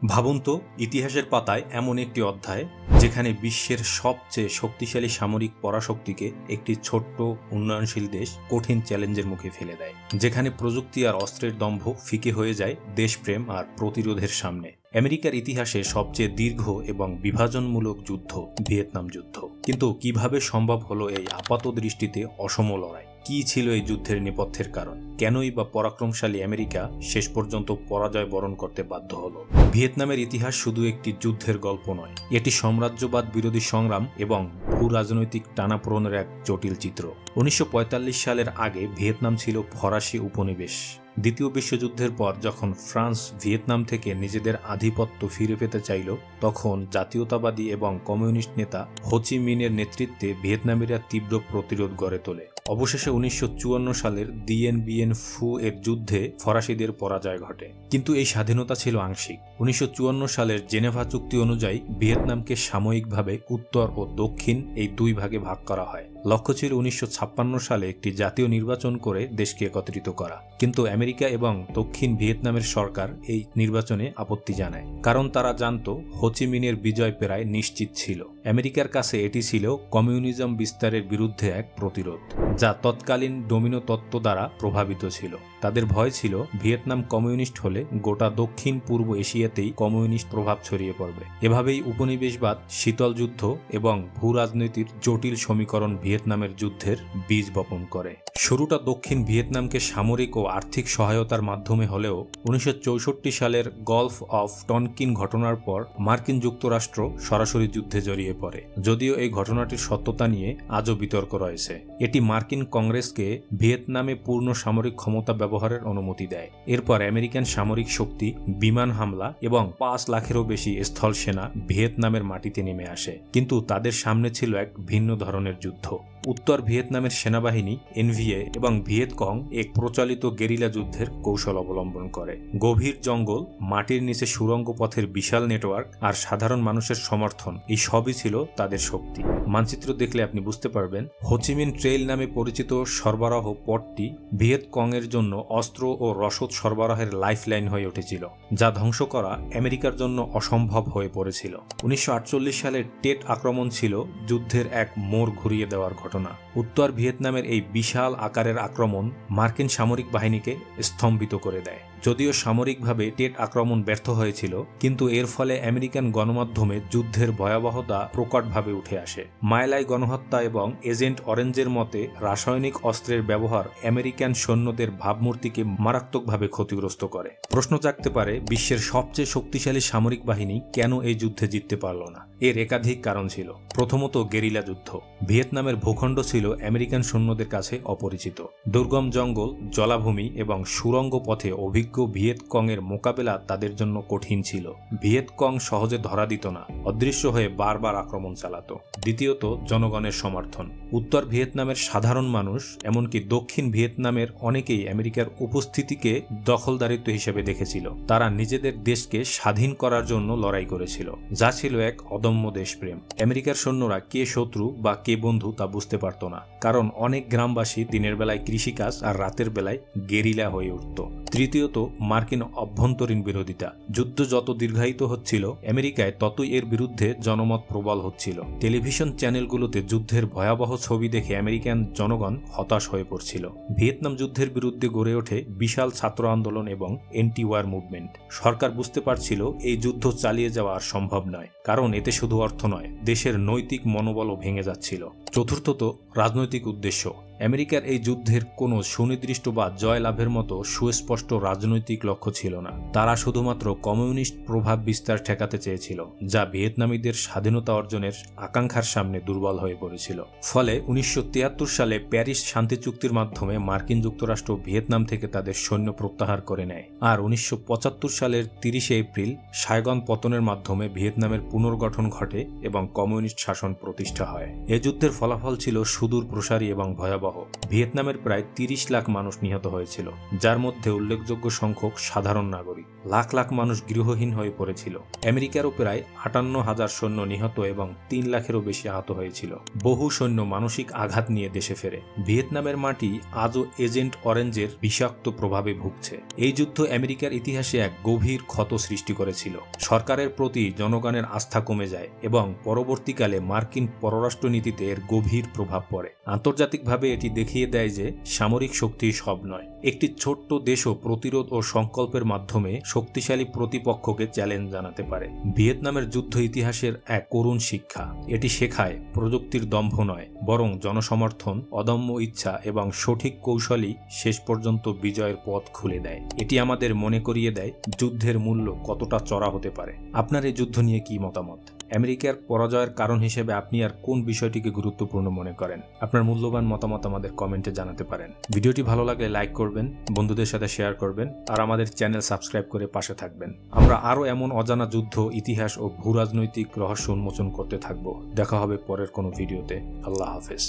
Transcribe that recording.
ভাবুন তো, ইতিহাসের পাতায় এমন একটি অধ্যায় যেখানে বিশ্বের সবচেয়ে শক্তিশালী সামরিক পরাশক্তিকে একটি ছোট্ট উন্নয়নশীল দেশ কঠিন চ্যালেঞ্জের মুখে ফেলে দেয়, যেখানে প্রযুক্তি আর অস্ত্রের দম্ভ ফিকে হয়ে যায় দেশপ্রেম আর প্রতিরোধের সামনে। আমেরিকার ইতিহাসে সবচেয়ে দীর্ঘ এবং বিভাজনমূলক যুদ্ধ ভিয়েতনাম যুদ্ধ। কিন্তু কিভাবে সম্ভব হলো এই আপাত দৃষ্টিতে অসম লড়াই? কি ছিল এই যুদ্ধের নেপথ্যের কারণ? কেনই বা পরাক্রমশালী আমেরিকা শেষ পর্যন্ত পরাজয় বরণ করতে বাধ্য হলো? ভিয়েতনামের ইতিহাস শুধু একটি যুদ্ধের গল্প নয়, এটি সাম্রাজ্যবাদ বিরোধী সংগ্রাম এবং ভূ রাজনৈতিক টানাপোড়েনের এক জটিল চিত্র। 1945 সালের আগে ভিয়েতনাম ছিল ফরাসি উপনিবেশ। দ্বিতীয় বিশ্বযুদ্ধের পর যখন ফ্রান্স ভিয়েতনাম থেকে নিজেদের আধিপত্য ফিরে পেতে চাইল, তখন জাতীয়তাবাদী এবং কমিউনিস্ট নেতা হো চি মিনের নেতৃত্বে ভিয়েতনামীরা তীব্র প্রতিরোধ গড়ে তোলে। অবশেষে 1954 সালের দিয়েন বিয়েন ফু এর যুদ্ধে ফরাসিদের পরাজয় ঘটে। কিন্তু এই স্বাধীনতা ছিল আংশিক। 1954 সালের জেনেভা চুক্তি অনুযায়ী ভিয়েতনামকে সাময়িকভাবে উত্তর ও দক্ষিণ এই দুই ভাগে ভাগ করা হয়। লক্ষ্য ছিল 1956 সালে একটি জাতীয় নির্বাচন করে দেশকে একত্রিত করা। কিন্তু আমেরিকা এবং দক্ষিণ ভিয়েতনামের সরকার এই নির্বাচনে আপত্তি জানায়, কারণ তারা জানত হো চি মিনের বিজয় প্রায় নিশ্চিত ছিল। আমেরিকার কাছে এটি ছিল কমিউনিজম বিস্তারের বিরুদ্ধে এক প্রতিরোধ, যা তৎকালীন ডোমিনো তত্ত্ব দ্বারা প্রভাবিত ছিল। তাদের ভয় ছিল ভিয়েতনাম কমিউনিস্ট হলে গোটা দক্ষিণ পূর্ব এশিয়াতেই কমিউনিস্ট প্রভাব ছড়িয়ে পড়বে। এভাবেই উপনিবেশবাদ, শীতল যুদ্ধ এবং ভূ রাজনীতির জটিল সমীকরণ ভিয়েতনামের যুদ্ধের বীজ বপন করে। শুরুটা দক্ষিণ ভিয়েতনামকে সামরিক ও আর্থিক সহায়তার মাধ্যমে হলেও 1964 সালের গলফ অফ টনকিন ঘটনার পর মার্কিন যুক্তরাষ্ট্র সরাসরি যুদ্ধে জড়িয়ে পড়ে। যদিও এই ঘটনাটির সত্যতা নিয়ে আজও বিতর্ক রয়েছে। এটি মার্কিন কংগ্রেসকে ভিয়েতনামে পূর্ণ সামরিক ক্ষমতা ব্যবহারের অনুমতি দেয়। এরপর আমেরিকান সামরিক শক্তি, বিমান হামলা এবং 5 লাখেরও বেশি স্থল সেনা ভিয়েতনামের মাটিতে নেমে আসে। কিন্তু তাদের সামনে ছিল এক ভিন্ন ধরনের যুদ্ধ। উত্তর ভিয়েতনামের সেনাবাহিনী এনভিএ এবং ভিয়েতকং এক প্রচলিত গেরিলা যুদ্ধের কৌশল অবলম্বন করে। গভীর জঙ্গল, মাটির নিচে সুড়ঙ্গ পথের বিশাল নেটওয়ার্ক আর সাধারণ মানুষের সমর্থন, এই সবই ছিল তাদের শক্তি। মানচিত্র দেখলে আপনি বুঝতে পারবেন, হো চি মিন ট্রেইল নামে পরিচিত সরবরাহ পথটি ভিয়েতকং এর জন্য অস্ত্র ও রসদ সরবরাহের লাইফলাইন হয়ে উঠেছিল, যা ধ্বংস করা আমেরিকার জন্য অসম্ভব হয়ে পড়েছিল। 1948 সালের টেট আক্রমণ ছিল যুদ্ধের এক মোড় ঘুরিয়ে দেওয়ার ঘটনা। উত্তর ভিয়েতনামের এই বিশাল আকারের আক্রমণ মার্কিন সামরিক বাহিনীকে স্তম্ভিত করে দেয়। যদিও সামরিকভাবে টেট আক্রমণ ব্যর্থ হয়েছিল, কিন্তু এর ফলে আমেরিকান গণমাধ্যমে যুদ্ধের ভয়াবহতা প্রকটভাবে উঠে আসে। মায়লাই গণহত্যা এবং এজেন্ট অরেঞ্জের মতে রাসায়নিক অস্ত্রের ব্যবহার আমেরিকান সৈন্যদের ভাবমূর্তিকে মারাত্মকভাবে ক্ষতিগ্রস্ত করে। প্রশ্ন জাগতে পারে, বিশ্বের সবচেয়ে শক্তিশালী সামরিক বাহিনী কেন এই যুদ্ধে জিততে পারল না? এর একাধিক কারণ ছিল। প্রথমত, গেরিলা যুদ্ধ। ভিয়েতনামের ভূখণ্ড ছিল আমেরিকান সৈন্যদের কাছে অপরিচিত। দুর্গম জঙ্গল, জলাভূমি এবং সুড়ঙ্গ পথে অভিজ্ঞ ভিয়েতকং এর মোকাবেলা তাদের জন্য কঠিন ছিল। ভিয়েতকং সহজে ধরা দিত না, অদৃশ্য হয়ে বারবার আক্রমণ চালাতো। দ্বিতীয়ত, জনগণের সমর্থন। উত্তর ভিয়েতনামের সাধারণ মানুষ, এমনকি দক্ষিণ ভিয়েতনামের অনেকেই আমেরিকার উপস্থিতিকে দখলদারিত্ব হিসেবে দেখেছিল। তারা নিজেদের দেশকে স্বাধীন করার জন্য লড়াই করেছিল, যা ছিল এক অদম্য দেশপ্রেম। আমেরিকার সৈন্যরা কে শত্রু বা কে বন্ধু তা বুঝতে পারত না, কারণ অনেক গ্রামবাসী দিনের বেলায় কৃষিকাজ আর রাতের বেলায় গেরিলা হয়ে উঠত। তৃতীয়ত, মার্কিন অভ্যন্তরীণ বিরোধিতা। যুদ্ধ যত দীর্ঘায়িত হচ্ছিল, আমেরিকায় ততই এর বিরুদ্ধে জনমত প্রবল হচ্ছিল। টেলিভিশন চ্যানেলগুলোতে যুদ্ধের ভয়াবহ ছবি দেখে আমেরিকান জনগণ হতাশ হয়ে পড়ছিল। ভিয়েতনাম যুদ্ধের বিরুদ্ধে গড়ে ওঠে বিশাল ছাত্র আন্দোলন এবং এন্টি ওয়ার মুভমেন্ট। সরকার বুঝতে পারছিল এই যুদ্ধ চালিয়ে যাওয়া আর সম্ভব নয়, কারণ এতে শুধু অর্থ নয়, দেশের নৈতিক মনোবলও ভেঙে যাচ্ছিল। চতুর্থত, রাজনৈতিক উদ্দেশ্য। আমেরিকার এই যুদ্ধের কোনো সুনির্দিষ্ট বা জয় লাভের মতো সুস্পষ্ট রাজনৈতিক লক্ষ্য ছিল না। তারা শুধুমাত্র কমিউনিস্ট প্রভাব বিস্তার ঠেকাতে চেয়েছিল, যা ভিয়েতনামীদের স্বাধীনতা অর্জনের আকাঙ্ক্ষার সামনে দুর্বল হয়ে পড়েছিল। ফলে 1973 সালে প্যারিস শান্তি চুক্তির মাধ্যমে মার্কিন যুক্তরাষ্ট্র ভিয়েতনাম থেকে তাদের সৈন্য প্রত্যাহার করে নেয়। আর 1975 সালের 30 এপ্রিল সাইগন পতনের মাধ্যমে ভিয়েতনামের পুনর্গঠন ঘটে এবং কমিউনিস্ট শাসন প্রতিষ্ঠা হয়। এ যুদ্ধের ফলাফল ছিল সুদূর প্রসারী এবং ভয়াবহ। ভয়াবহ। ভিয়েতনামের প্রায় 30 লাখ মানুষ নিহত হয়েছিল, যার মধ্যে উল্লেখযোগ্য সংখ্যক সাধারণ নাগরিক। লাখ লাখ মানুষ গৃহহীন হয়ে পড়েছিল। আমেরিকারও প্রায় 58,000 সৈন্য নিহত এবং 3 লাখেরও বেশি আহত হয়েছিল। বহু সৈন্য মানসিক আঘাত নিয়ে দেশে ফেরে। ভিয়েতনামের মাটি আজও এজেন্ট অরেঞ্জের বিষাক্ত প্রভাবে ভুগছে। এই যুদ্ধ আমেরিকার ইতিহাসে এক গভীর ক্ষত সৃষ্টি করেছিল। সরকারের প্রতি জনগণের আস্থা কমে যায় এবং পরবর্তীকালে মার্কিন পররাষ্ট্রনীতিতে এর গভীর প্রভাব পড়ে। আন্তর্জাতিকভাবে এটি দেখিয়ে দেয় যে সামরিক শক্তি সব নয়। একটি ছোট্ট দেশও প্রতিরোধ ও সংকল্পের মাধ্যমে শক্তিশালী প্রতিপক্ষকে চ্যালেঞ্জ জানাতে পারে। ভিয়েতনামের যুদ্ধ ইতিহাসের এক করুণ শিক্ষা। এটি শেখায় প্রযুক্তির দম্ভ নয়, বরং জনসমর্থন, অদম্য ইচ্ছা এবং সঠিক কৌশলই শেষ পর্যন্ত বিজয়ের পথ খুলে দেয়। এটি আমাদের মনে করিয়ে দেয় যুদ্ধের মূল্য কতটা চড়া হতে পারে। আপনার এই যুদ্ধ নিয়ে কি মতামত? আমেরিকার পরাজয়ের কারণ হিসেবে আপনি আর কোন বিষয়টিকে গুরুত্বপূর্ণ মনে করেন? আপনার মূল্যবান মতামত আমাদের কমেন্টে জানাতে পারেন। ভিডিওটি ভালো লাগলে লাইক করবেন, বন্ধুদের সাথে শেয়ার করবেন আর আমাদের চ্যানেল সাবস্ক্রাইব করে পাশে থাকবেন। আমরা আরও এমন অজানা যুদ্ধ, ইতিহাস ও ভূরাজনৈতিক রহস্য উন্মোচন করতে থাকব। দেখা হবে পরের কোনো ভিডিওতে। আল্লাহ হাফেজ।